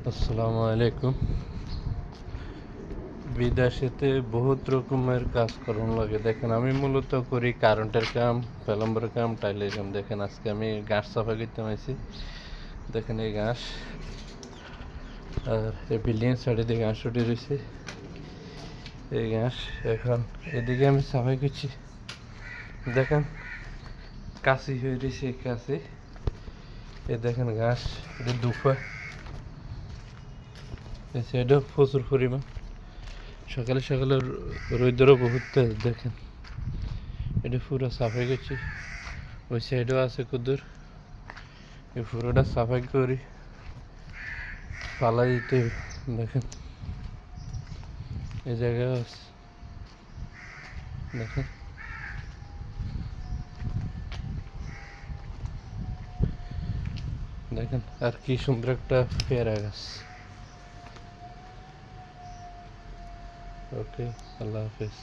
আসসালামু আলাইকুম। বিদেশেতে বহুত রকমের কাজ করার লাগে। দেখেন আমি মূলত করি কারেন্টের কাম, প্লাম্বার কাম, টাইলের কাম। দেখেন আজকে আমি ঘাস সাফা করতে আইছি। দেখেন এই ঘাস আর এই বিল্ডিং সাইডে দিয়ে ঘাস উঠে রয়েছে। এই ঘাস এখন এদিকে আমি সাফাই করছি। দেখেন কাশি হয়ে রয়েছে, কাশি। এ দেখেন ঘাস, এটা দুফা। এই সাইডেও প্রচুর পরিমাণ। সকালে সকালে রোদ্রও বহুত তেজ। দেখেন এটা পুরো সাফাই করছি। ওই সাইডেও আছে কুদুর। এই পুরোটা সাফাই করি, পালাই দিতে। দেখেন এই জায়গায় আছে, দেখেন দেখেন আর কি সুন্দর একটা পেয়ারা গাছ। ওকে, আল্লাহ হাফেজ।